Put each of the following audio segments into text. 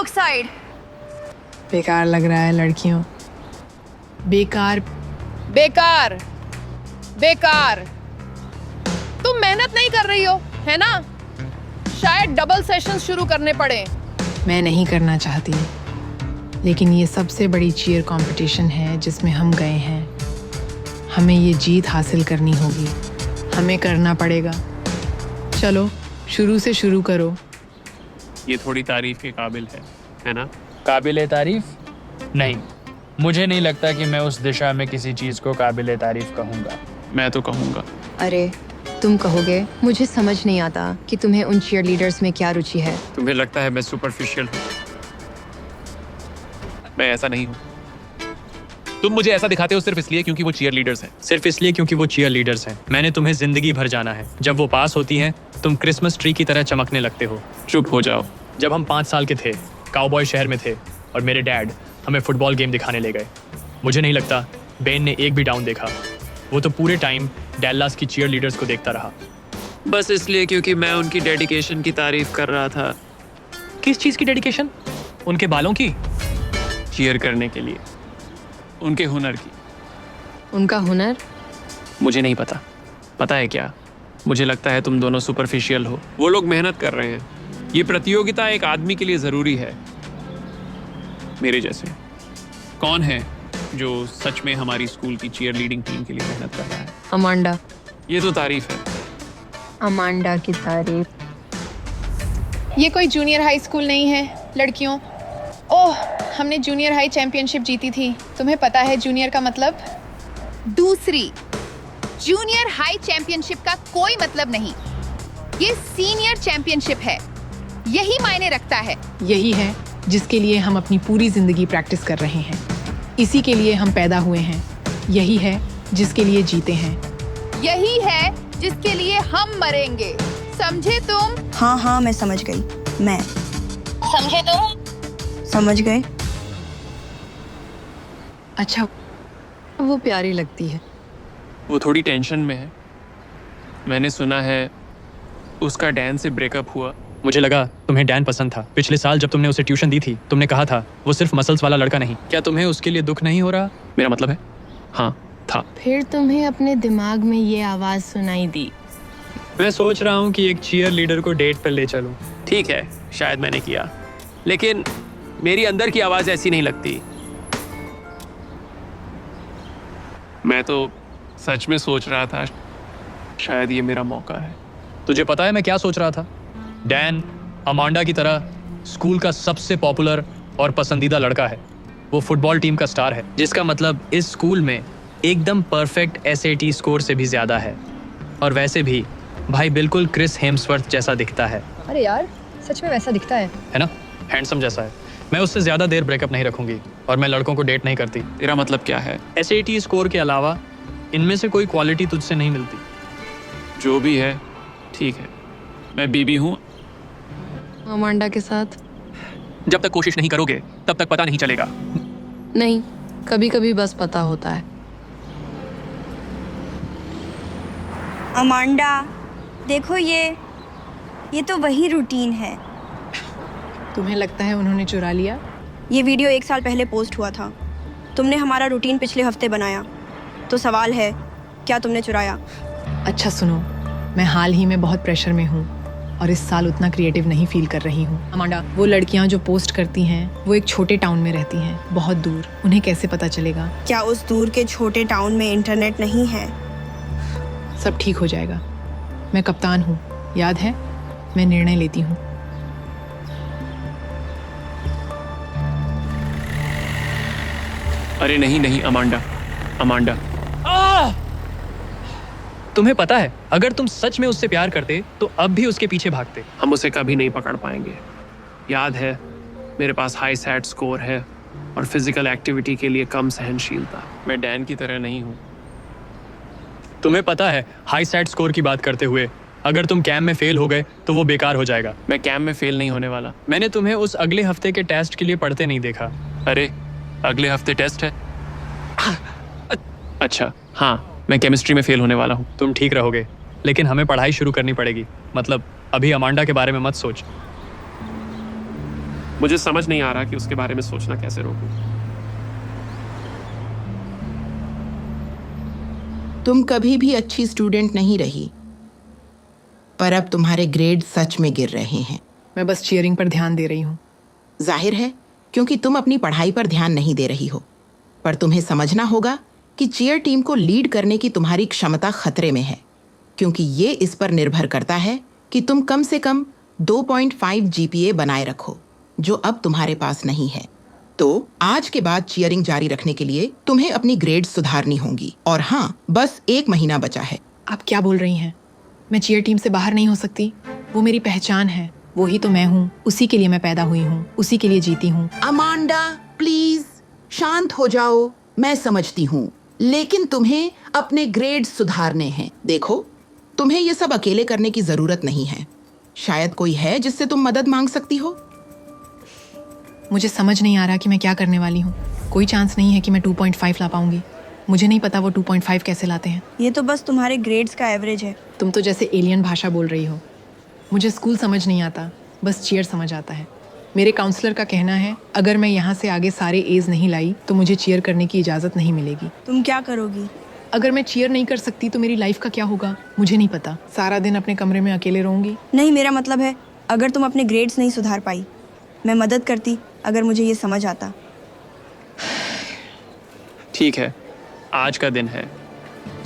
Side. बेकार लग रहा है लड़कियों, बेकार बेकार बेकार। तुम मेहनत नहीं कर रही हो, है ना? शायद डबल सेशन शुरू करने पड़े। मैं नहीं करना चाहती, लेकिन ये सबसे बड़ी चीयर कंपटीशन है जिसमें हम गए हैं। हमें ये जीत हासिल करनी होगी, हमें करना पड़ेगा। चलो शुरू से शुरू करो। ये थोड़ी तारीफ के काबिल है ना? काबिल तारीफ? नहीं, मुझे नहीं लगता कि मैं उस दिशा में किसी चीज़ को काबिल तारीफ कहूँगा। मैं तो कहूँगा। अरे तुम कहोगे? मुझे समझ नहीं आता कि तुम्हें उन चीयर लीडर्स में क्या रुचि है। तुम्हें लगता है मैं सुपरफिशियल हूँ? मैं ऐसा नहीं हूँ। तुम मुझे ऐसा दिखाते हो सिर्फ इसलिए क्योंकि वो चीयर लीडर्स हैं। सिर्फ इसलिए क्योंकि वो चीयर लीडर्स हैं। मैंने तुम्हें जिंदगी भर जाना है। जब वो पास होती हैं, तुम क्रिसमस ट्री की तरह चमकने लगते हो। चुप हो जाओ। जब हम 5 साल के थे, काउबॉय शहर में थे और मेरे डैड हमें फुटबॉल गेम दिखाने ले गए। मुझे नहीं लगता बेन ने एक भी डाउन देखा। वो तो पूरे टाइम डैलास की चीयर लीडर्स को देखता रहा। बस इसलिए क्योंकि मैं उनकी डेडिकेशन की तारीफ कर रहा था। किस चीज़ की डेडिकेशन? उनके बालों की? चीयर करने के लिए, उनके हुनर की। उनका हुनर? मुझे नहीं पता। पता है क्या, मुझे लगता है तुम दोनों सुपरफिशियल हो। वो लोग मेहनत कर रहे हैं। ये प्रतियोगिता एक आदमी के लिए ज़रूरी है, मेरे जैसे। कौन है जो सच में हमारी स्कूल की चीयर लीडिंग टीम के लिए मेहनत कर रहा है? अमांडा। ये तो तारीफ है। अमांडा की तारीफ। ये कोई जूनियर हाई स्कूल नहीं है लड़कियों। ओह, हमने जूनियर हाई चैंपियनशिप जीती थी। तुम्हें पता है जूनियर का मतलब? दूसरी, जूनियर हाई चैंपियनशिप का कोई मतलब नहीं। ये सीनियर चैंपियनशिप है, यही मायने रखता है। यही है जिसके लिए हम अपनी पूरी जिंदगी प्रैक्टिस कर रहे हैं। इसी के लिए हम पैदा हुए हैं। यही है जिसके लिए जीते हैं। यही है जिसके लिए हम मरेंगे। समझे तुम? हाँ, मैं समझ गई। मैं समझे तुम? समझ गए। अच्छा, वो प्यारी लगती है। वो थोड़ी टेंशन में है। मैंने सुना है उसका डैन से ब्रेकअप हुआ। मुझे लगा तुम्हें डैन पसंद था। पिछले साल जब तुमने उसे ट्यूशन दी थी, तुमने कहा था वो सिर्फ मसल्स वाला लड़का नहीं। क्या तुम्हें उसके लिए दुख नहीं हो रहा? मेरा मतलब है, हाँ था। फिर तुम्हें अपने दिमाग में ये आवाज सुनाई दी। मैं सोच रहा हूँ कि एक चीयर लीडर को डेट पर ले चलूं। ठीक है, शायद मैंने किया, लेकिन मेरी अंदर की आवाज़ ऐसी नहीं लगती। मैं तो सच में सोच रहा था शायद ये मेरा मौका है। तुझे पता है मैं क्या सोच रहा था? डैन अमांडा की तरह स्कूल का सबसे पॉपुलर और पसंदीदा लड़का है। वो फुटबॉल टीम का स्टार है, जिसका मतलब इस स्कूल में एकदम परफेक्ट SAT स्कोर से भी ज़्यादा है। और वैसे भी भाई बिल्कुल क्रिस हेम्सवर्थ जैसा दिखता है। अरे यार, सच में वैसा दिखता है ना? हैंडसम जैसा है। मैं उससे ज़्यादा देर ब्रेकअप नहीं रखूंगी और मैं लड़कों को डेट नहीं करती। तेरा मतलब क्या है? SAT स्कोर के अलावा इनमें से कोई क्वालिटी तुझसे नहीं मिलती। जो भी है ठीक है, मैं बीबी हूँ। अमांडा के साथ? जब तक कोशिश नहीं करोगे तब तक पता नहीं चलेगा। नहीं, कभी कभी बस पता होता है। अमांडा, देखो ये तो वही रूटीन है। तुम्हें लगता है उन्होंने चुरा लिया? ये वीडियो 1 साल पहले पोस्ट हुआ था। तुमने हमारा रूटीन पिछले हफ्ते बनाया, तो सवाल है क्या तुमने चुराया? अच्छा सुनो, मैं हाल ही में बहुत प्रेशर में हूँ और इस साल उतना क्रिएटिव नहीं फील कर रही हूँ। अमांडा, वो लड़कियाँ जो पोस्ट करती हैं वो एक छोटे टाउन में रहती हैं, बहुत दूर। उन्हें कैसे पता चलेगा? क्या उस दूर के छोटे टाउन में इंटरनेट नहीं है? सब ठीक हो जाएगा। मैं कप्तान हूँ, याद है? मैं निर्णय लेती हूँ। अरे नहीं अमांडा, अमांडा। तुम्हें पता है, अगर तुम सच में उससे प्यार करते तो अब भी उसके पीछे भागते। हम उसे कभी नहीं पकड़ पाएंगे। याद है, मेरे पास हाई सैट स्कोर है और फिजिकल एक्टिविटी के लिए कम सहनशीलता। मैं डैन की तरह नहीं हूँ। तुम्हें पता है, हाई सैट स्कोर की बात करते हुए अगर तुम कैम में फेल हो गए तो वो बेकार हो जाएगा। मैं कैम में फेल नहीं होने वाला। मैंने तुम्हें उस अगले हफ्ते के टेस्ट के लिए पढ़ते नहीं देखा। अरे अगले हफ्ते टेस्ट है? अच्छा हाँ, मैं केमिस्ट्री में फेल होने वाला हूँ। तुम ठीक रहोगे, लेकिन हमें पढ़ाई शुरू करनी पड़ेगी। मतलब अभी अमांडा के बारे में मत सोच। मुझे समझ नहीं आ रहा कि उसके बारे में सोचना कैसे रोकूं। तुम कभी भी अच्छी स्टूडेंट नहीं रही, पर अब तुम्हारे ग्रेड सच में गिर रहे हैं। मैं बस चीयरिंग पर ध्यान दे रही हूँ। जाहिर है, क्योंकि तुम अपनी पढ़ाई पर ध्यान नहीं दे रही हो। पर तुम्हें समझना होगा कि चीयर टीम को लीड करने की तुम्हारी क्षमता खतरे में है, क्योंकि ये इस पर निर्भर करता है कि तुम कम से कम 2.5 GPA बनाए रखो, जो अब तुम्हारे पास नहीं है। तो आज के बाद चीयरिंग जारी रखने के लिए तुम्हें अपनी ग्रेड्स सुधारनी होंगी। और हाँ, बस 1 महीना बचा है। आप क्या बोल रही हैं? मैं चीयर टीम से बाहर नहीं हो सकती। वो मेरी पहचान है, वो ही तो मैं हूँ। उसी के लिए मैं पैदा हुई हूँ, उसी के लिए जीती हूँ। अमांडा, प्लीज शांत हो जाओ। मैं समझती हूँ, लेकिन तुम्हें अपने ग्रेड्स सुधारने हैं। देखो, तुम्हें ये सब अकेले करने की जरूरत नहीं है। शायद कोई है जिससे तुम मदद मांग सकती हो। मुझे समझ नहीं आ रहा कि मैं क्या करने वाली हूँ। कोई चांस नहीं है कि मैं 2.5 ला पाऊंगी। मुझे नहीं पता वो 2.5 कैसे लाते हैं। ये तो बस तुम्हारे ग्रेड्स का एवरेज है। तुम तो जैसे एलियन भाषा बोल रही हो। मुझे स्कूल समझ नहीं आता, बस चीयर समझ आता है। मेरे काउंसलर का कहना है, अगर मैं यहाँ से आगे सारे एज नहीं लाई तो मुझे चीयर करने की इजाज़त नहीं मिलेगी। तुम क्या करोगी? अगर मैं चीयर नहीं कर सकती तो मेरी लाइफ का क्या होगा मुझे नहीं पता। सारा दिन अपने कमरे में अकेले रहूंगी। नहीं, मेरा मतलब है अगर तुम अपने ग्रेड्स नहीं सुधार पाई, मैं मदद करती अगर मुझे ये समझ आता। ठीक है, आज का दिन है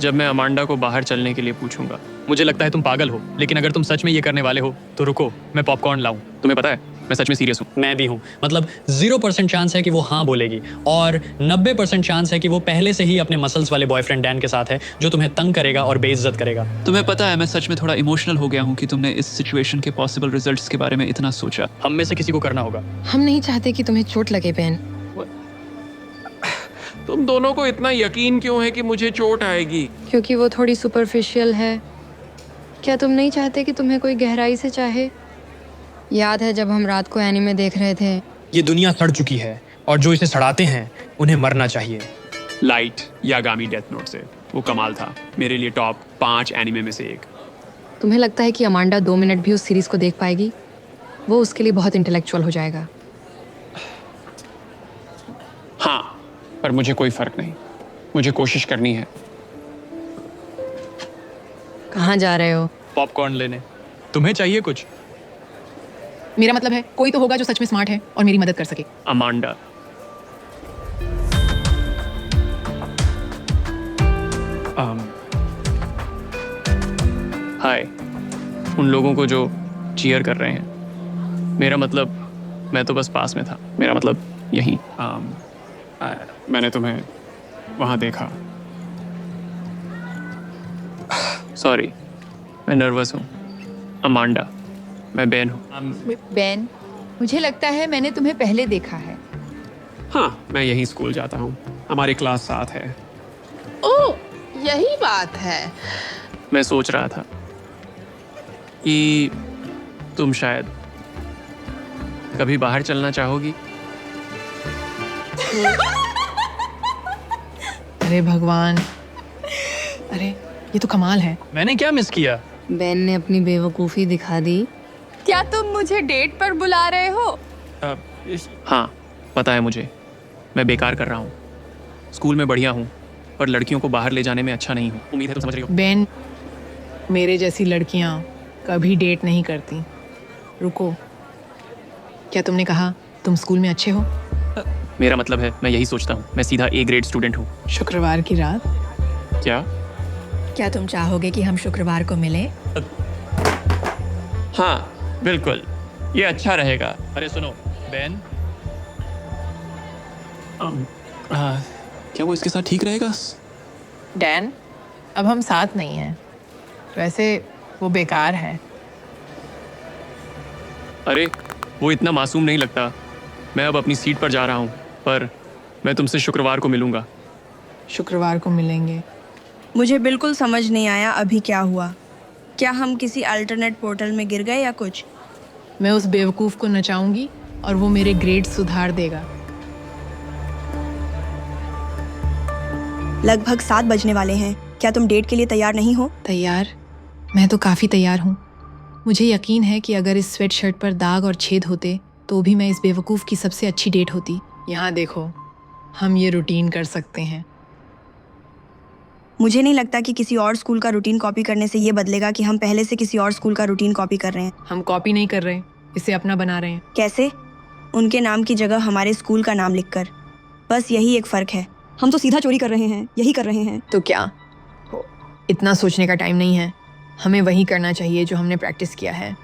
जब मैं अमांडा को बाहर चलने के लिए पूछूंगा। मुझे लगता है तुम पागल हो, लेकिन अगर तुम सच में ये करने वाले हो तो रुको, मैं पॉपकॉर्न लाऊं। तुम्हें पता है, मैं सच में सीरियस हूँ। मैं भी हूँ। मतलब 0% चांस है कि वो हाँ बोलेगी, और 90% चांस है कि वो पहले से ही अपने मसल्स वाले बॉयफ्रेंड डैन के साथ है, जो तुम्हें तंग करेगा और बेइज्जत करेगा। तुम्हें पता है, मैं सच में थोड़ा इमोशनल हो गया हूँ कि तुमने इस सिचुएशन के पॉसिबल रिजल्ट्स के बारे में इतना सोचा। हम में से किसी को करना होगा। हम नहीं चाहते कि तुम्हें चोट लगे बहन। तुम दोनों को इतना यकीन क्यों है कि मुझे चोट आएगी? क्योंकि वो थोड़ी सुपरफिशियल है। क्या तुम नहीं चाहते कि तुम्हें कोई गहराई से चाहे? याद है जब हम रात को एनीमे देख रहे थे? ये दुनिया सड़ चुकी है और जो इसे सड़ाते हैं उन्हें मरना चाहिए। लाइट यागामी डेथ नोट से, वो कमाल था। मेरे लिए टॉप 5 एनीमे में से एक। तुम्हें लगता है कि अमांडा 2 मिनट भी उस सीरीज को देख पाएगी? वो उसके लिए बहुत इंटेलेक्चुअल हो जाएगा। हाँ, पर मुझे कोई फर्क नहीं। मुझे कोशिश करनी है। कहाँ जा रहे हो? पॉपकॉर्न लेने। तुम्हें चाहिए कुछ? मेरा मतलब है कोई तो होगा जो सच में स्मार्ट है और मेरी मदद कर सके। अमांडा, हाय उन लोगों को जो चीयर कर रहे हैं। मेरा मतलब, मैं तो बस पास में था। मेरा मतलब यहीं। मैंने तुम्हें वहाँ देखा। सॉरी, मैं नर्वस हूँ। अमांडा, मैं बेन हूँ। बेन, मुझे लगता है मैंने तुम्हें पहले देखा है। हाँ, मैं यहीं स्कूल जाता हूँ। हमारी क्लास साथ है। ओह, यही बात है। मैं सोच रहा था कि तुम शायद कभी बाहर चलना चाहोगी। अरे भगवान, अरे ये तो कमाल है। मैंने क्या मिस किया? बेन ने अपनी बेवकूफ़ी दिखा दी। क्या तुम मुझे डेट पर बुला रहे हो? हाँ, पता है मुझे। मैं बेकार कर रहा हूँ। स्कूल में बढ़िया हूँ, पर लड़कियों को बाहर ले जाने में अच्छा नहीं हूँ। उम्मीद है तुम समझ रही हो। बेन, मेरे जैसी लड़कियां कभी डेट नहीं करती। रुको, क्या तुमने कहा तुम स्कूल में अच्छे हो? मेरा मतलब है, मैं यही सोचता हूँ। मैं सीधा A ग्रेड स्टूडेंट हूँ। शुक्रवार की रात क्या तुम चाहोगे कि हम शुक्रवार को मिलें? हाँ, बिल्कुल, ये अच्छा रहेगा। अरे सुनो बेन, क्या वो इसके साथ ठीक रहेगा? डैन, अब हम साथ नहीं हैं। वैसे वो बेकार है। अरे, वो इतना मासूम नहीं लगता। मैं अब अपनी सीट पर जा रहा हूँ, पर मैं तुमसे शुक्रवार को मिलूंगा। शुक्रवार को मिलेंगे। मुझे बिल्कुल समझ नहीं आया अभी क्या हुआ। क्या हम किसी अल्टरनेट पोर्टल में गिर गए या कुछ? मैं उस बेवकूफ़ को नचाऊंगी और वो मेरे ग्रेड सुधार देगा। लगभग 7 बजने वाले हैं। क्या तुम डेट के लिए तैयार नहीं हो? तैयार? मैं तो काफ़ी तैयार हूँ। मुझे यकीन है कि अगर इस स्वेट शर्ट पर दाग और छेद होते तो भी मैं इस बेवकूफ़ की सबसे अच्छी डेट होती। यहाँ देखो, हम ये रूटीन कर सकते हैं। मुझे नहीं लगता कि किसी और स्कूल का रूटीन कॉपी करने से ये बदलेगा कि हम पहले से किसी और स्कूल का रूटीन कॉपी कर रहे हैं। हम कॉपी नहीं कर रहे, इसे अपना बना रहे हैं। कैसे? उनके नाम की जगह हमारे स्कूल का नाम लिखकर। बस यही एक फ़र्क है। हम तो सीधा चोरी कर रहे हैं, यही कर रहे हैं। तो क्या इतना सोचने का टाइम नहीं है? हमें वही करना चाहिए जो हमने प्रैक्टिस किया है।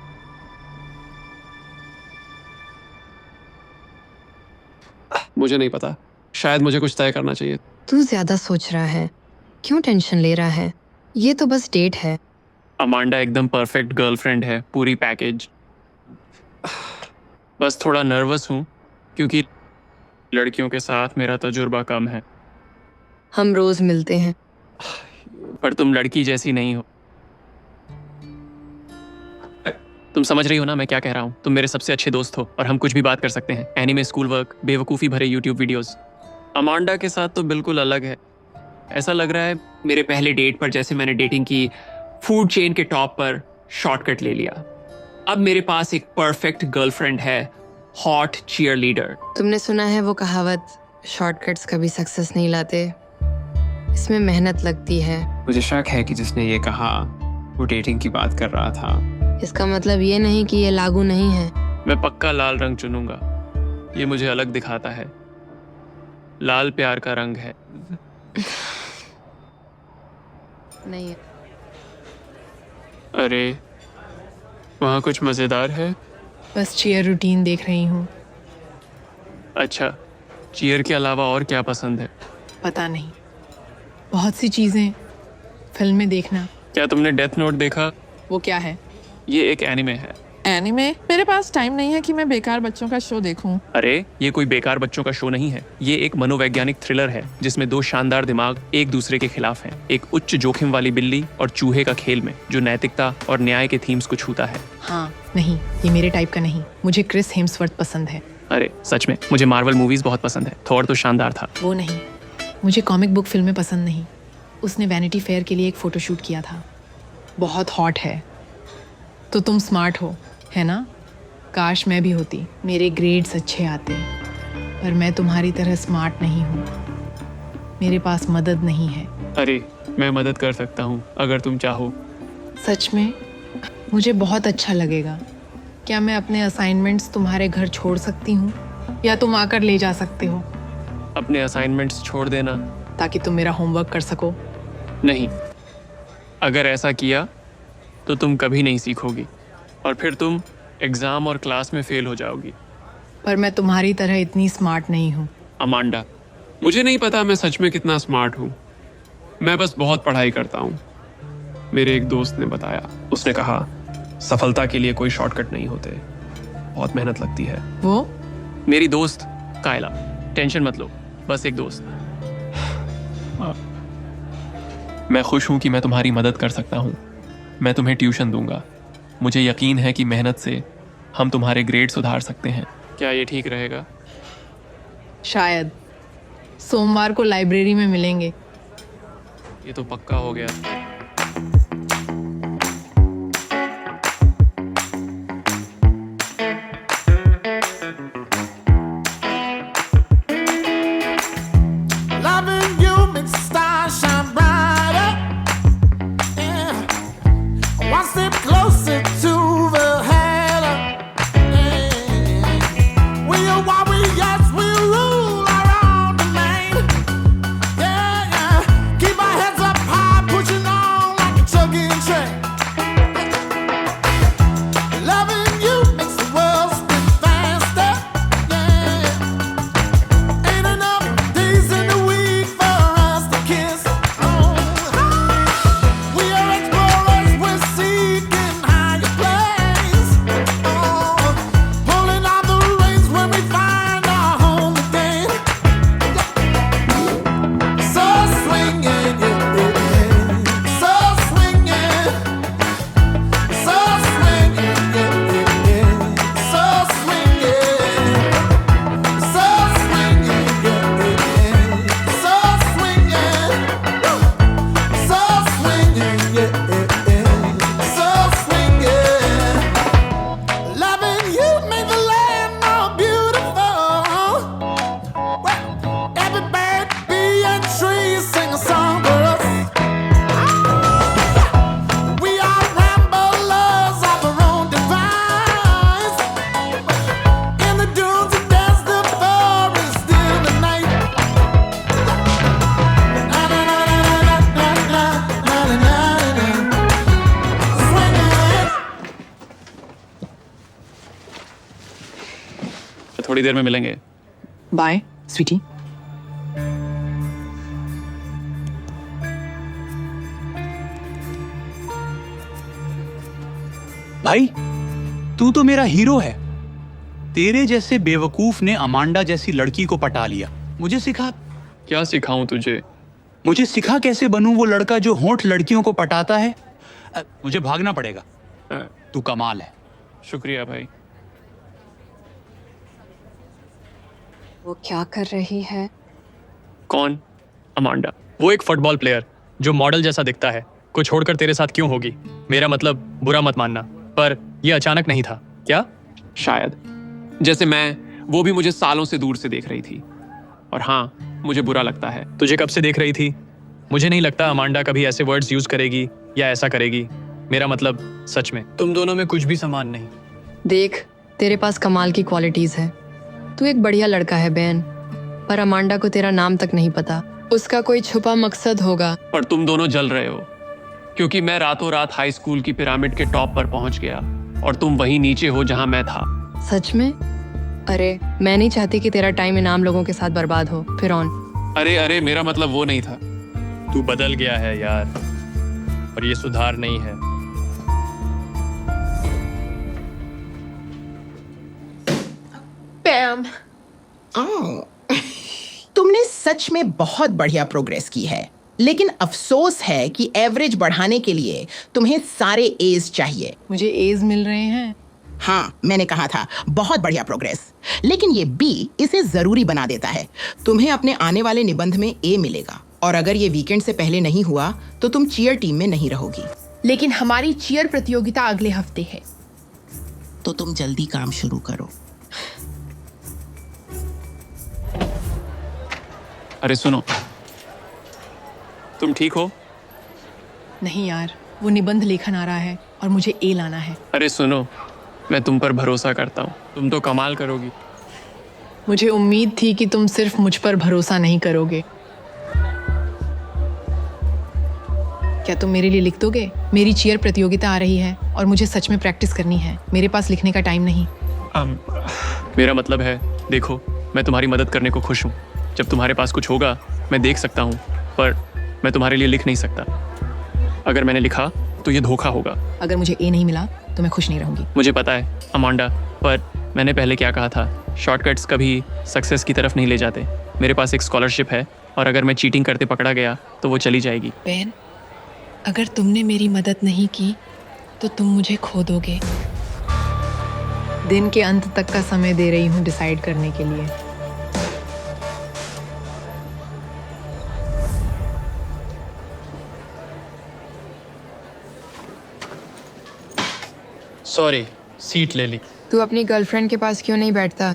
मुझे नहीं पता, शायद मुझे कुछ तय करना चाहिए। तू ज़्यादा सोच रहा है, क्यों टेंशन ले रहा है? ये तो बस डेट है। अमांडा एकदम परफेक्ट गर्लफ्रेंड है, पूरी पैकेज। बस थोड़ा नर्वस हूँ क्योंकि लड़कियों के साथ मेरा तजुर्बा कम है। हम रोज़ मिलते हैं। पर तुम लड़की जैसी नहीं हो। तुम समझ रही हो ना मैं क्या कह रहा हूँ? तुम मेरे सबसे अच्छे दोस्त हो और हम कुछ भी बात कर सकते हैं। एनीमे, स्कूल वर्क, बेवकूफ़ी भरे यूट्यूब वीडियोस। अमांडा के साथ तो बिल्कुल अलग है। ऐसा लग रहा है मेरे पहले डेट पर जैसे मैंने डेटिंग की फूड चेन के टॉप पर शॉर्टकट ले लिया। अब मेरे पास एक परफेक्ट गर्लफ्रेंड है, हॉट चीयर लीडर। तुमने सुना है वो कहावत, शॉर्टकट्स कभी सक्सेस नहीं लाते, इसमें मेहनत लगती है। मुझे शक है कि जिसने ये कहा वो डेटिंग की बात कर रहा था। इसका मतलब ये नहीं कि ये लागू नहीं है। मैं पक्का लाल रंग चुनूंगा, ये मुझे अलग दिखाता है। लाल प्यार का रंग है। नहीं है। अरे वहाँ कुछ मज़ेदार है। बस चीयर रूटीन देख रही हूँ। अच्छा, चीयर के अलावा और क्या पसंद है? पता नहीं, बहुत सी चीज़ें। फिल्में देखना। क्या तुमने डेथ नोट देखा? वो क्या है? ये एक एनिमे है। एनिमे? मेरे पास टाइम नहीं है कि मैं बेकार बच्चों का शो देखूं। अरे ये कोई बेकार बच्चों का शो नहीं है, ये एक मनोवैज्ञानिक थ्रिलर है जिसमें दो शानदार दिमाग एक दूसरे के खिलाफ हैं। एक उच्च जोखिम वाली बिल्ली और चूहे का खेल में जो नैतिकता और न्याय के थीम्स को छूता है। हाँ, नहीं, ये मेरे टाइप का नहीं। मुझे क्रिस हेम्सवर्थ पसंद है। अरे सच में, मुझे मार्वल मूवीज बहुत पसंद है। थॉर तो शानदार था। वो नहीं, मुझे कॉमिक बुक फिल्में पसंद नहीं। उसने वैनिटी फेयर के लिए एक फ़ोटोशूट किया था। बहुत हॉट है। तो तुम स्मार्ट हो, है ना? काश मैं भी होती, मेरे ग्रेड्स अच्छे आते। पर मैं तुम्हारी तरह स्मार्ट नहीं हूँ। मेरे पास मदद नहीं है। अरे मैं मदद कर सकता हूँ अगर तुम चाहो। सच में? मुझे बहुत अच्छा लगेगा। क्या मैं अपने असाइनमेंट्स तुम्हारे घर छोड़ सकती हूँ या तुम आकर ले जा सकते हो? अपने असाइनमेंट्स छोड़ देना ताकि तुम मेरा होमवर्क कर सको। नहीं, अगर ऐसा किया तो तुम कभी नहीं सीखोगी और फिर तुम एग्ज़ाम और क्लास में फेल हो जाओगी। पर मैं तुम्हारी तरह इतनी स्मार्ट नहीं हूँ। अमांडा, मुझे नहीं पता मैं सच में कितना स्मार्ट हूँ। मैं बस बहुत पढ़ाई करता हूँ। मेरे एक दोस्त ने बताया, उसने कहा सफलता के लिए कोई शॉर्टकट नहीं होते, बहुत मेहनत लगती है। वो? मेरी दोस्त कायला। टेंशन मत लो, बस एक दोस्त। मैं खुश हूँ कि मैं तुम्हारी मदद कर सकता हूँ। मैं तुम्हें ट्यूशन दूंगा। मुझे यकीन है कि मेहनत से हम तुम्हारे ग्रेड सुधार सकते हैं। क्या ये ठीक रहेगा? शायद। सोमवार को लाइब्रेरी में मिलेंगे। ये तो पक्का हो गया। थोड़ी देर में मिलेंगे। बाय स्वीटी। भाई तू तो मेरा हीरो है। तेरे जैसे बेवकूफ ने अमांडा जैसी लड़की को पटा लिया। मुझे सिखा। क्या सिखाऊं तुझे? मुझे सिखा कैसे बनूं वो लड़का जो होंठ लड़कियों को पटाता है। मुझे भागना पड़ेगा। तू कमाल है। शुक्रिया भाई। वो क्या कर रही है? कौन? अमांडा। वो एक फुटबॉल प्लेयर जो मॉडल जैसा दिखता है को छोड़कर तेरे साथ क्यों होगी? मेरा मतलब बुरा मत मानना, पर यह अचानक नहीं था क्या? शायद। जैसे मैं, वो भी मुझे सालों से दूर से देख रही थी। और हाँ, मुझे बुरा लगता है। तुझे कब से देख रही थी? मुझे नहीं लगता अमांडा कभी ऐसे वर्ड्स यूज करेगी या ऐसा करेगी। मेरा मतलब सच में तुम दोनों में कुछ भी समान नहीं। देख, तेरे पास कमाल की क्वालिटीज है। तू एक बढ़िया लड़का है बेन, पर अमांडा को तेरा नाम तक नहीं पता। उसका कोई छुपा मकसद होगा। पर तुम दोनों जल रहे हो क्योंकि मैं रातों रात हाई स्कूल की पिरामिड के टॉप पर पहुंच गया और तुम वहीं नीचे हो जहां मैं था। सच में? अरे, मैं नहीं चाहती कि तेरा टाइम इनाम लोगों के साथ बर्बाद हो। फिर ऑन। अरे मेरा मतलब वो नहीं था। तू बदल गया है यार, और ये सुधार नहीं है। पैम। तुमने सच में बहुत बढ़िया प्रोग्रेस की है, लेकिन अफसोस है कि एवरेज बढ़ाने के लिए तुम्हें सारे एज चाहिए। मुझे एज मिल रहे हैं। हाँ, मैंने कहा था बहुत बढ़िया प्रोग्रेस, लेकिन ये बी इसे जरूरी बना देता है। तुम्हें अपने आने वाले निबंध में ए मिलेगा, और अगर ये वीकेंड से पहले नहीं हुआ तो तुम चीयर टीम में नहीं रहोगी। लेकिन हमारी चीयर प्रतियोगिता अगले हफ्ते है। तो तुम जल्दी काम शुरू करो। अरे सुनो, तुम ठीक हो? नहीं यार, वो निबंध लेखन आ रहा है और मुझे ए लाना है। अरे सुनो, मैं तुम पर भरोसा करता हूँ। तुम तो कमाल करोगी। मुझे उम्मीद थी कि तुम सिर्फ मुझ पर भरोसा नहीं करोगे। क्या तुम मेरे लिए लिख दोगे? मेरी चीयर प्रतियोगिता आ रही है और मुझे सच में प्रैक्टिस करनी है। मेरे पास लिखने का टाइम नहीं। मेरा मतलब है, देखो, मैं तुम्हारी मदद करने को खुश हूँ। जब तुम्हारे पास कुछ होगा मैं देख सकता हूँ, पर मैं तुम्हारे लिए लिख नहीं सकता। अगर मैंने लिखा तो ये धोखा होगा। अगर मुझे ए नहीं मिला तो मैं खुश नहीं रहूंगी। मुझे पता है अमांडा, पर मैंने पहले क्या कहा था, शॉर्टकट्स कभी सक्सेस की तरफ नहीं ले जाते। मेरे पास एक स्कॉलरशिप है और अगर मैं चीटिंग करते पकड़ा गया तो वो चली जाएगी। बेन, अगर तुमने मेरी मदद नहीं की तो तुम मुझे खो दोगे। दिन के अंत तक का समय दे रही हूँ डिसाइड करने के लिए। सॉरी, सीट ले ली। तू अपनी गर्लफ्रेंड के पास क्यों नहीं बैठता?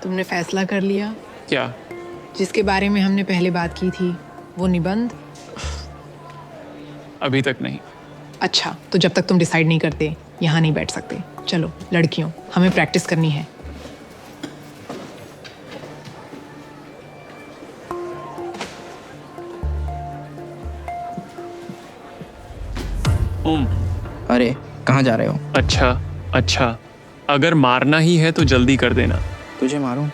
तुमने फैसला कर लिया? क्या? जिसके बारे में हमने पहले बात की थी, वो निबंध? अभी तक नहीं। अच्छा, तो जब तक तुम डिसाइड नहीं करते यहाँ नहीं बैठ सकते। चलो लड़कियों, हमें प्रैक्टिस करनी है। अरे कहाँ जा रहे हो? अच्छा, अगर मारना ही है तो जल्दी कर देना। तुझे मारूं?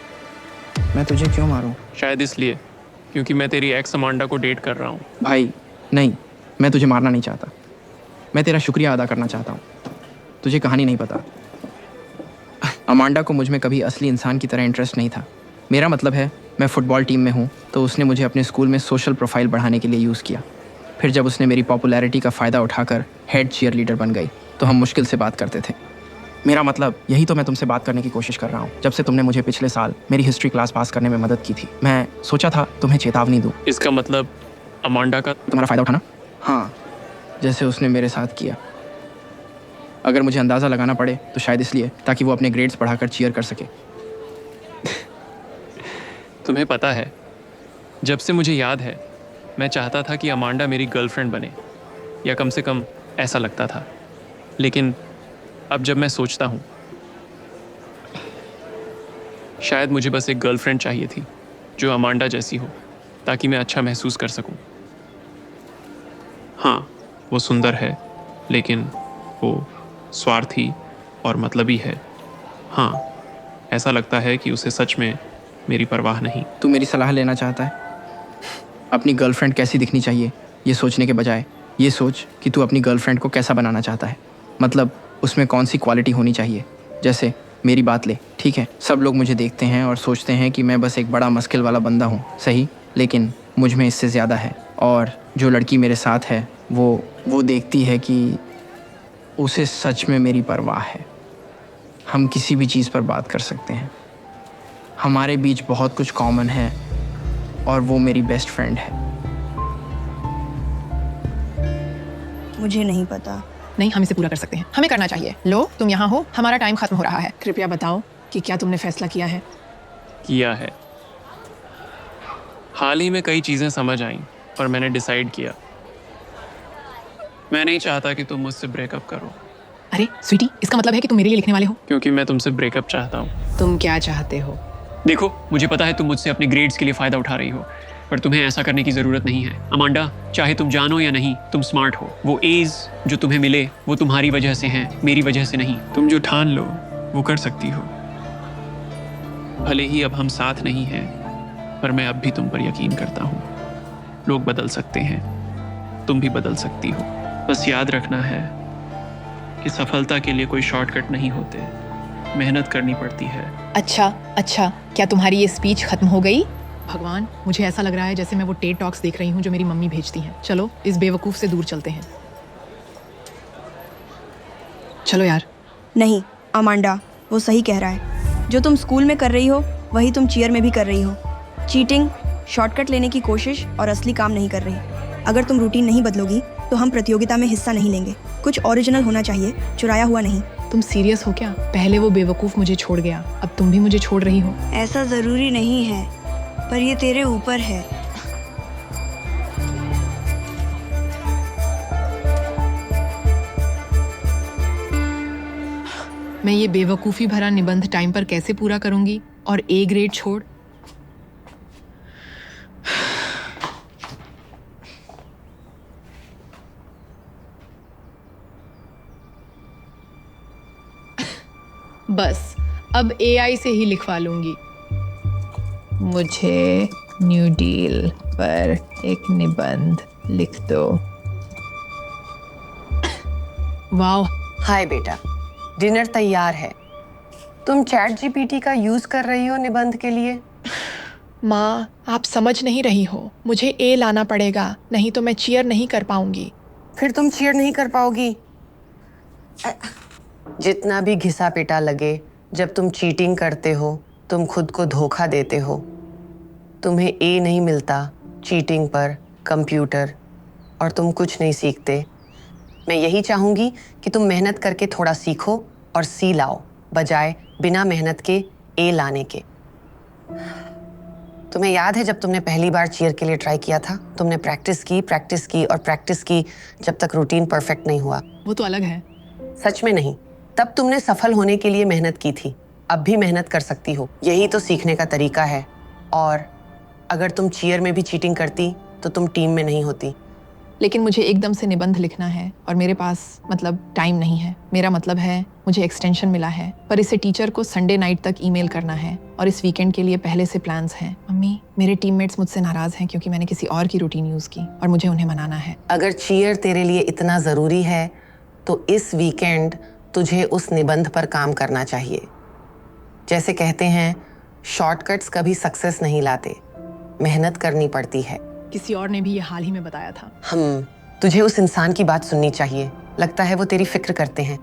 मैं तुझे क्यों मारूं? शायद इसलिए क्योंकि मैं तेरी एक्स अमांडा को डेट कर रहा हूँ। भाई नहीं, मैं तुझे मारना नहीं चाहता। मैं तेरा शुक्रिया अदा करना चाहता हूँ। तुझे कहानी नहीं पता, अमांडा को मुझ में कभी असली इंसान की तरह इंटरेस्ट नहीं था। मेरा मतलब है, मैं फुटबॉल टीम में हूँ तो उसने मुझे अपने स्कूल में सोशल प्रोफाइल बढ़ाने के लिए यूज़ किया। फिर जब उसने मेरी पॉपुलैरिटी का फ़ायदा उठाकर हेड चीयर लीडर बन गई तो हम मुश्किल से बात करते थे। मेरा मतलब, यही तो मैं तुमसे बात करने की कोशिश कर रहा हूँ। जब से तुमने मुझे पिछले साल मेरी हिस्ट्री क्लास पास करने में मदद की थी, मैं सोचा था तुम्हें चेतावनी दूँ। इसका मतलब अमांडा का तुम्हारा फ़ायदा उठाना? हाँ, जैसे उसने मेरे साथ किया। अगर मुझे अंदाज़ा लगाना पड़े तो शायद इसलिए ताकि वो अपने ग्रेड्स बढ़ाकर चीयर कर सके। तुम्हें पता है, जब से मुझे याद है मैं चाहता था कि अमांडा मेरी गर्लफ्रेंड बने, या कम से कम ऐसा लगता था। लेकिन अब जब मैं सोचता हूँ, शायद मुझे बस एक गर्लफ्रेंड चाहिए थी जो अमांडा जैसी हो, ताकि मैं अच्छा महसूस कर सकूँ। हाँ, वो सुंदर है, लेकिन वो स्वार्थी और मतलबी है। हाँ, ऐसा लगता है कि उसे सच में मेरी परवाह नहीं। तू मेरी सलाह लेना चाहता है? अपनी गर्लफ्रेंड कैसी दिखनी चाहिए ये सोचने के बजाय ये सोच कि तू अपनी गर्लफ्रेंड को कैसा बनाना चाहता है। मतलब उसमें कौन सी क्वालिटी होनी चाहिए। जैसे मेरी बात ले, ठीक है, सब लोग मुझे देखते हैं और सोचते हैं कि मैं बस एक बड़ा मस्किल वाला बंदा हूँ, सही, लेकिन मुझ में इससे ज़्यादा है। और जो लड़की मेरे साथ है वो देखती है कि उसे सच में मेरी परवाह है। हम किसी भी चीज़ पर बात कर सकते हैं, हमारे बीच बहुत कुछ कॉमन है और वो मेरी बेस्ट फ्रेंड है। मुझे नहीं पता। नहीं, हम इसे पूरा कर सकते हैं, हमें करना चाहिए। लो, तुम यहाँ हो, हमारा टाइम खत्म हो रहा है। कृपया बताओ कि क्या तुमने फैसला किया है? किया है। हाल ही में कई चीज़ें समझ आईं और मैंने डिसाइड किया। मैं नहीं चाहता कि तुम मुझसे ब्रेकअप करो। अरे स्वीटी, इसका मतलब है कि तुम मेरे लिए लिखने वाले हो? क्योंकि मैं तुमसे ब्रेकअप चाहता हूँ। तुम क्या चाहते हो? देखो, मुझे पता है तुम मुझसे अपने ग्रेड्स के लिए फ़ायदा उठा रही हो, पर तुम्हें ऐसा करने की ज़रूरत नहीं है। अमांडा, चाहे तुम जानो या नहीं, तुम स्मार्ट हो। वो एज जो तुम्हें मिले वो तुम्हारी वजह से हैं, मेरी वजह से नहीं। तुम जो ठान लो वो कर सकती हो। भले ही अब हम साथ नहीं हैं, पर मैं अब भी तुम पर यकीन करता हूँ। लोग बदल सकते हैं, तुम भी बदल सकती हो। बस याद रखना है कि सफलता के लिए कोई शॉर्टकट नहीं होते, मेहनत करनी पड़ती है। अच्छा, क्या तुम्हारी ये स्पीच खत्म हो गई? भगवान, मुझे ऐसा लग रहा है जैसे मैं वो टेड टॉक्स देख रही हूँ जो मेरी मम्मी भेजती हैं। चलो, इस बेवकूफ़ से दूर चलते हैं। चलो यार। नहीं अमांडा, वो सही कह रहा है। जो तुम स्कूल में कर रही हो वही तुम चीयर में भी कर रही हो। चीटिंग, शॉर्टकट लेने की कोशिश और असली काम नहीं कर रही। अगर तुम रूटीन नहीं बदलोगी तो हम प्रतियोगिता में हिस्सा नहीं लेंगे। कुछ ओरिजिनल होना चाहिए, चुराया हुआ नहीं। तुम सीरियस हो क्या? पहले वो बेवकूफ़ मुझे छोड़ गया, अब तुम भी मुझे छोड़ रही हो। ऐसा ज़रूरी नहीं है, पर ये तेरे ऊपर है। मैं ये बेवकूफ़ी भरा निबंध टाइम पर कैसे पूरा करूंगी और ए ग्रेड छोड़? बस अब AI से ही लिखवा लूंगी। मुझे न्यू डील पर एक निबंध लिख दो। वाह। हाय बेटा, डिनर तैयार है। तुम चैट जीपीटी का यूज कर रही हो निबंध के लिए? माँ, आप समझ नहीं रही हो। मुझे A लाना पड़ेगा, नहीं तो मैं चीयर नहीं कर पाऊंगी। फिर तुम चीयर नहीं कर पाओगी। जितना भी घिसा पिटा लगे, जब तुम चीटिंग करते हो तुम खुद को धोखा देते हो। तुम्हें ए नहीं मिलता चीटिंग पर कंप्यूटर, और तुम कुछ नहीं सीखते। मैं यही चाहूँगी कि तुम मेहनत करके थोड़ा सीखो और सी लाओ, बजाय बिना मेहनत के ए लाने के। तुम्हें याद है जब तुमने पहली बार चीयर के लिए ट्राई किया था? तुमने प्रैक्टिस की और प्रैक्टिस की जब तक रूटीन परफेक्ट नहीं हुआ। वो तो अलग है। सच में नहीं, तब तुमने सफल होने के लिए मेहनत की थी। अब भी मेहनत कर सकती हो, यही तो सीखने का तरीका है। और अगर तुम चीयर में भी चीटिंग करती तो तुम टीम में नहीं होती। लेकिन मुझे एकदम से निबंध लिखना है और मेरे पास टाइम नहीं है। मेरा मतलब है मुझे एक्सटेंशन मिला है, पर इसे टीचर को संडे नाइट तक ईमेल करना है और इस वीकेंड के लिए पहले से प्लान्स हैं। मम्मी, मेरे टीममेट्स मुझसे नाराज हैं क्योंकि मैंने किसी और की रूटीन यूज़ की और मुझे उन्हें मनाना है। अगर चीयर तेरे लिए इतना ज़रूरी है तो इस वीकेंड तुझे उस निबंध पर काम करना चाहिए। जैसे कहते हैं, शॉर्टकट्स कभी सक्सेस नहीं लाते, मेहनत करनी पड़ती है। किसी और ने भी ये हाल ही में बताया था। तुझे उस इंसान की बात सुननी चाहिए। लगता है वो तेरी फिक्र करते हैं।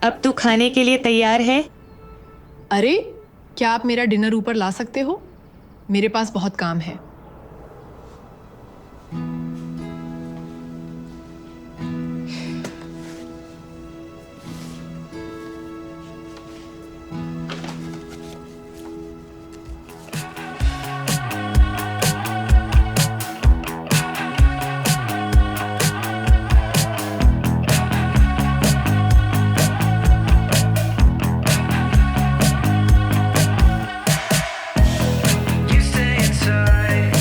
अब तू खाने के लिए तैयार है? अरे, क्या आप मेरा डिनर ऊपर ला सकते हो? मेरे पास बहुत काम है। You stay inside.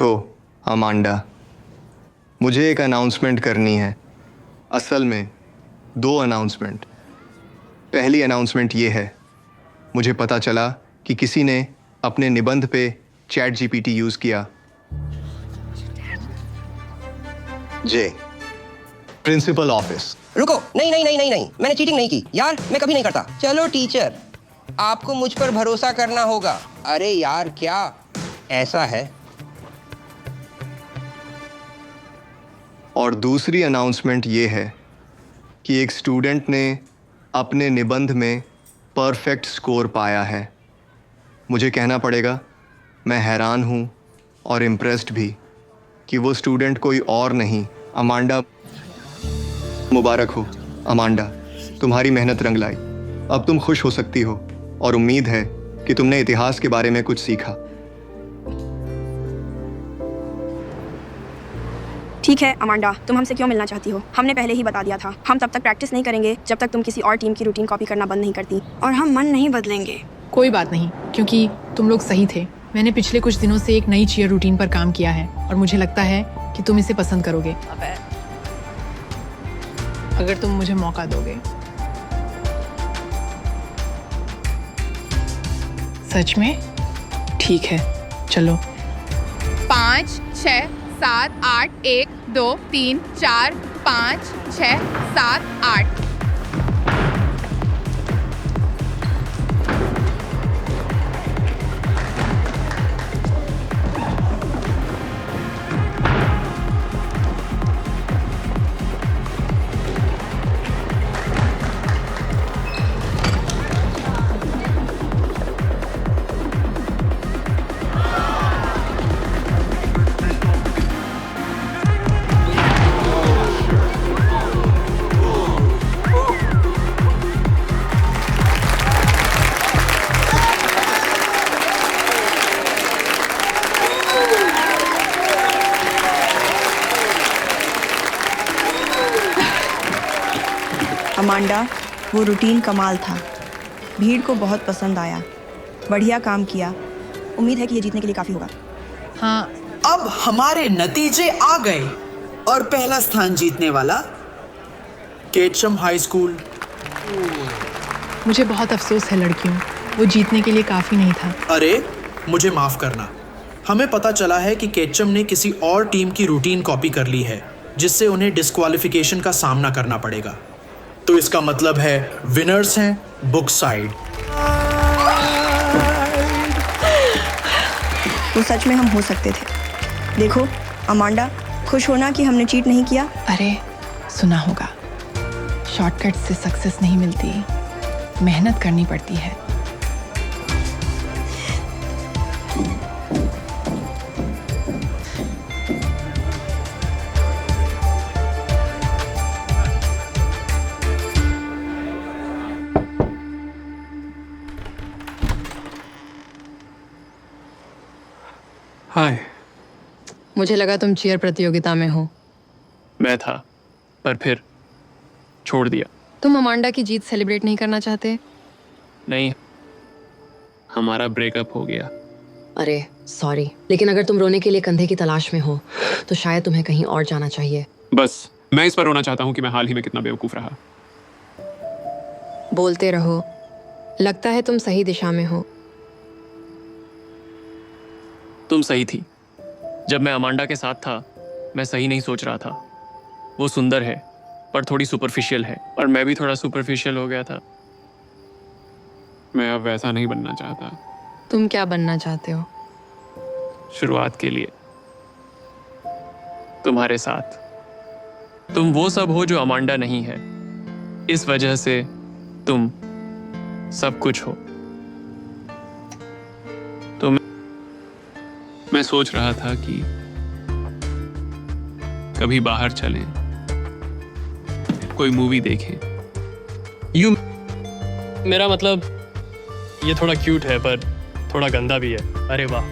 देखो अमांडा, मुझे एक अनाउंसमेंट करनी है। असल में 2 अनाउंसमेंट। पहली अनाउंसमेंट ये है, मुझे पता चला कि किसी ने अपने निबंध पे चैट जीपीटी यूज़ किया। जे प्रिंसिपल ऑफिस। रुको, नहीं नहीं नहीं नहीं नहीं, मैंने चीटिंग नहीं की यार, मैं कभी नहीं करता। चलो टीचर, आपको मुझ पर भरोसा करना होगा। अरे यार क्या ऐसा है? और दूसरी अनाउंसमेंट ये है कि एक स्टूडेंट ने अपने निबंध में परफेक्ट स्कोर पाया है। मुझे कहना पड़ेगा, मैं हैरान हूँ और इम्प्रेस्ड भी कि वो स्टूडेंट कोई और नहीं, अमांडा। मुबारक हो अमांडा, तुम्हारी मेहनत रंग लाई। अब तुम खुश हो सकती हो और उम्मीद है कि तुमने इतिहास के बारे में कुछ सीखा। ठीक है अमांडा, तुम हमसे क्यों मिलना चाहती हो? हमने पहले ही बता दिया था, हम तब तक प्रैक्टिस नहीं करेंगे जब तक तुम किसी और टीम की रूटीन कॉपी करना बंद नहीं करती। और हम मन नहीं बदलेंगे। कोई बात नहीं, क्योंकि तुम लोग सही थे। मैंने पिछले कुछ दिनों से एक नई चीयर रूटीन पर काम किया है और मुझे लगता है कि तुम इसे पसंद करोगे, अगर तुम मुझे मौका दोगे। सच में? ठीक है, चलो। 5 6 7 8 1 2 3 4 5 6 7 8। अमांडा, वो रूटीन कमाल था। भीड़ को बहुत पसंद आया। बढ़िया काम किया। उम्मीद है कि ये जीतने के लिए काफ़ी होगा। हाँ, अब हमारे नतीजे आ गए और पहला स्थान जीतने वाला केचम हाई स्कूल। मुझे बहुत अफसोस है लड़कियों, वो जीतने के लिए काफ़ी नहीं था। अरे मुझे माफ करना, हमें पता चला है कि केचम ने किसी और टीम की रूटीन कॉपी कर ली है, जिससे उन्हें डिस्क्वालिफिकेशन का सामना करना पड़ेगा। तो इसका मतलब है विनर्स हैं बुक साइड। वो सच में हम हो सकते थे। देखो अमांडा, खुश होना कि हमने चीट नहीं किया। अरे सुना होगा, शॉर्टकट से सक्सेस नहीं मिलती, मेहनत करनी पड़ती है। हाय। मुझे लगा तुम चीयर प्रतियोगिता में हो। मैं था, पर फिर छोड़ दिया। तुम अमांडा की जीत सेलिब्रेट नहीं करना चाहते? नहीं, हमारा ब्रेकअप हो गया। अरे सॉरी, लेकिन अगर तुम रोने के लिए कंधे की तलाश में हो तो शायद तुम्हें कहीं और जाना चाहिए। बस मैं इस पर रोना चाहता हूँ कि मैं हाल ही में कितना बेवकूफ़ रहा। बोलते रहो, लगता है तुम सही दिशा में हो। तुम सही थी। जब मैं अमांडा के साथ था, मैं सही नहीं सोच रहा था। वो सुंदर है, पर थोड़ी सुपरफिशियल है, और मैं भी थोड़ा सुपरफिशियल हो गया था। मैं अब वैसा नहीं बनना चाहता। तुम क्या बनना चाहते हो? शुरुआत के लिए तुम्हारे साथ। तुम वो सब हो जो अमांडा नहीं है। इस वजह से तुम सब कुछ हो। तो मैं सोच रहा था कि कभी बाहर चलें, कोई मूवी देखें। मेरा मतलब ये थोड़ा क्यूट है पर थोड़ा गंदा भी है। अरे वाह।